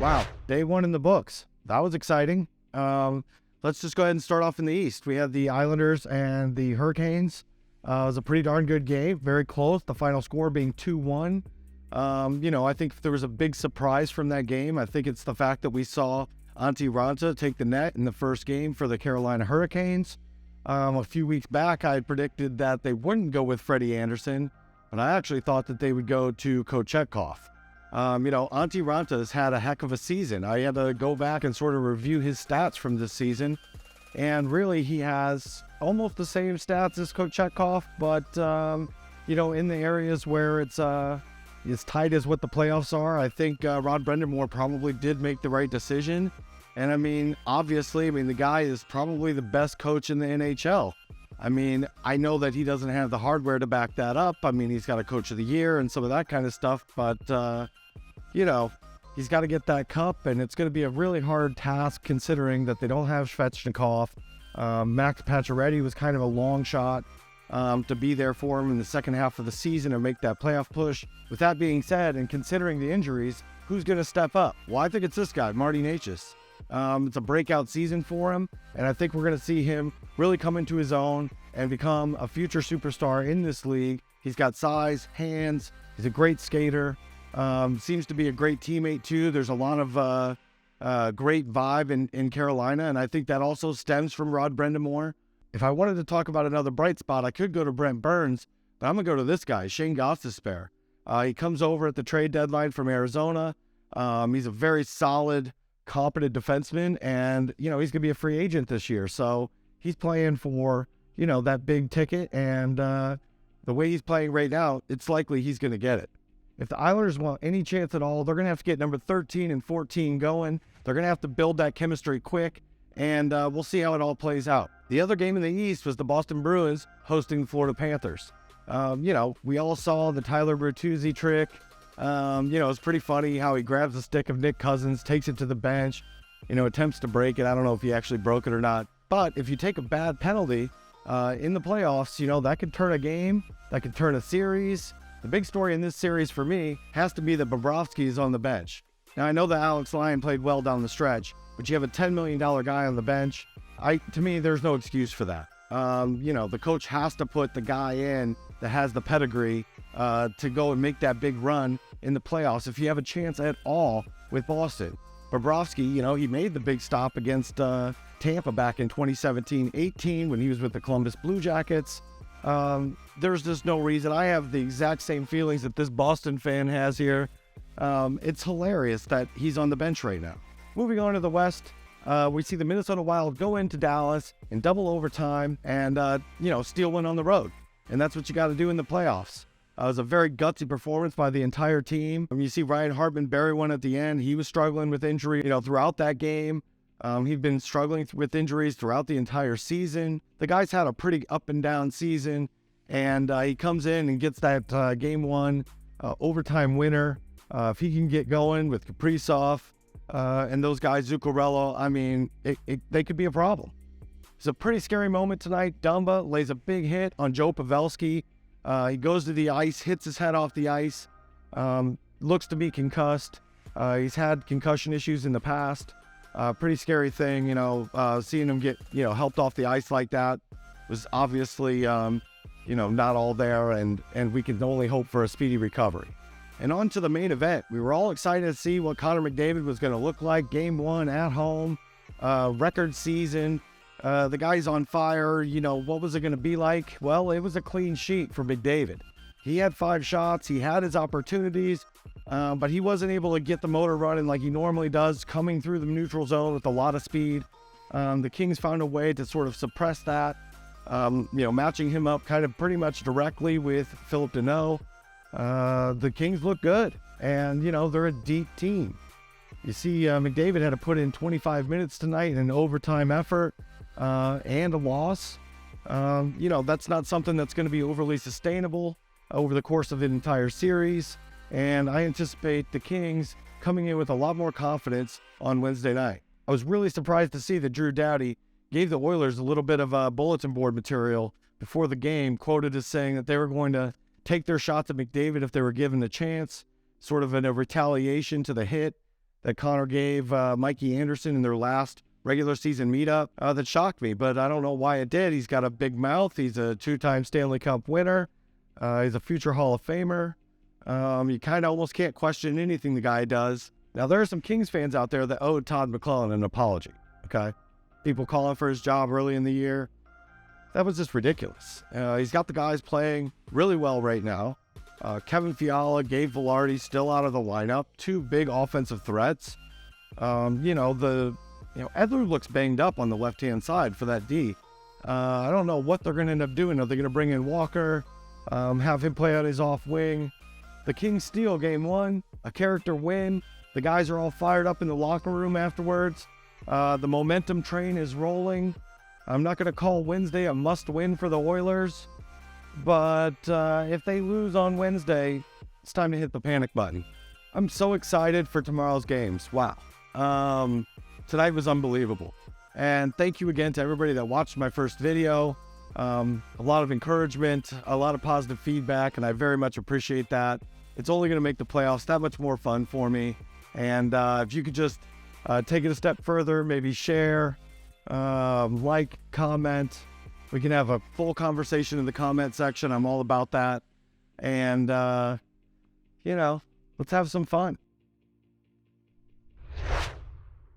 Wow, day one in the books. That was exciting. Let's just go ahead and start off in the East. We had the Islanders and the Hurricanes. It was a pretty darn good game, very close. The final score being 2-1. I think if there was a big surprise from that game, I think it's the fact that we saw Antti Raanta take the net in the first game for the Carolina Hurricanes. A few weeks back, I had predicted that they wouldn't go with Freddie Anderson, but I actually thought that they would go to Kochetkov. Antti Raanta has had a heck of a season. I had to go back and sort of review his stats from this season, and really he has almost the same stats as Kochetkov, but, in the areas where it's as tight as what the playoffs are, I think Rod Brind'Amour probably did make the right decision. And obviously, the guy is probably the best coach in the NHL. I know that he doesn't have the hardware to back that up. He's got a coach of the year and some of that kind of stuff, but, he's got to get that cup, and it's going to be a really hard task considering that they don't have Svechnikov. Max Pacioretty was kind of a long shot to be there for him in the second half of the season and make that playoff push. With that being said, and considering the injuries, who's going to step up? Well, I think it's this guy, Marty Necas. It's a breakout season for him, and I think we're going to see him really come into his own and become a future superstar in this league. He's got size, hands, he's a great skater, seems to be a great teammate too. There's a lot of great vibe in Carolina, and I think that also stems from Rod Brind'Amour. If I wanted to talk about another bright spot, I could go to Brent Burns, but I'm going to go to this guy, Shane Gostisbehere. He comes over at the trade deadline from Arizona. He's a very solid, competent defenseman, and, he's going to be a free agent this year. So he's playing for, that big ticket, and the way he's playing right now, it's likely he's going to get it. If the Islanders want any chance at all, they're going to have to get number 13 and 14 going. They're going to have to build that chemistry quick, and we'll see how it all plays out. The other game in the East was the Boston Bruins hosting the Florida Panthers. We all saw the Tyler Bertuzzi trick. It's pretty funny how he grabs the stick of Nick Cousins, takes it to the bench, attempts to break it. I don't know if he actually broke it or not. But if you take a bad penalty in the playoffs, that could turn a game, that could turn a series. The big story in this series for me has to be that Bobrovsky is on the bench. Now, I know that Alex Lyon played well down the stretch, but you have a $10 million guy on the bench. To me, there's no excuse for that. The coach has to put the guy in that has the pedigree to go and make that big run in the playoffs if you have a chance at all with Boston. Bobrovsky, he made the big stop against Tampa back in 2017-18 when he was with the Columbus Blue Jackets. There's just no reason. I have the exact same feelings that this Boston fan has here. It's hilarious that he's on the bench right now. Moving on to the West, we see the Minnesota Wild go into Dallas in double overtime and, steal one on the road. And that's what you got to do in the playoffs. It was a very gutsy performance by the entire team. You see Ryan Hartman bury one at the end. He was struggling with injury, throughout that game. He'd been struggling with injuries throughout the entire season. The guy's had a pretty up and down season, and he comes in and gets that game one overtime winner. If he can get going with Kaprizov and those guys, Zuccarello, they could be a problem. It's a pretty scary moment tonight. Dumba lays a big hit on Joe Pavelski. He goes to the ice, hits his head off the ice, looks to be concussed. He's had concussion issues in the past. Pretty scary thing, seeing him get, helped off the ice like that was obviously, not all there, and we can only hope for a speedy recovery. And on to the main event. We were all excited to see what Connor McDavid was going to look like. Game one at home, record season. The guy's on fire. What was it going to be like? Well, it was a clean sheet for McDavid. He had 5 shots. He had his opportunities, but he wasn't able to get the motor running like he normally does, coming through the neutral zone with a lot of speed. The Kings found a way to sort of suppress that, matching him up kind of pretty much directly with Philip Deneau. The Kings look good, and, they're a deep team. You see, McDavid had to put in 25 minutes tonight in an overtime effort and a loss. That's not something that's going to be overly sustainable over the course of an entire series, and I anticipate the Kings coming in with a lot more confidence on Wednesday night. I was really surprised to see that Drew Doughty gave the Oilers a little bit of bulletin board material before the game, quoted as saying that they were going to take their shots at McDavid if they were given the chance, sort of in a retaliation to the hit that Connor gave Mikey Anderson in their last regular season meetup that shocked me, but I don't know why it did. He's got a big mouth. He's a 2-time Stanley Cup winner. He's a future Hall of Famer. You kind of almost can't question anything the guy does. Now, there are some Kings fans out there that owe Todd McClellan an apology, okay? People calling for his job early in the year. That was just ridiculous. He's got the guys playing really well right now. Kevin Fiala, Gabe Vilardi still out of the lineup. 2 big offensive threats. Edler looks banged up on the left-hand side for that D. I don't know what they're going to end up doing. Are they going to bring in Walker, have him play on his off wing? The Kings steal game 1, a character win. The guys are all fired up in the locker room afterwards. The momentum train is rolling. I'm not going to call Wednesday a must-win for the Oilers, but if they lose on Wednesday, it's time to hit the panic button. I'm so excited for tomorrow's games. Wow. Tonight was unbelievable. And thank you again to everybody that watched my first video. A lot of encouragement, a lot of positive feedback, and I very much appreciate that. It's only going to make the playoffs that much more fun for me. And if you could just take it a step further, maybe share, like, comment. We can have a full conversation in the comment section. I'm all about that. And, let's have some fun.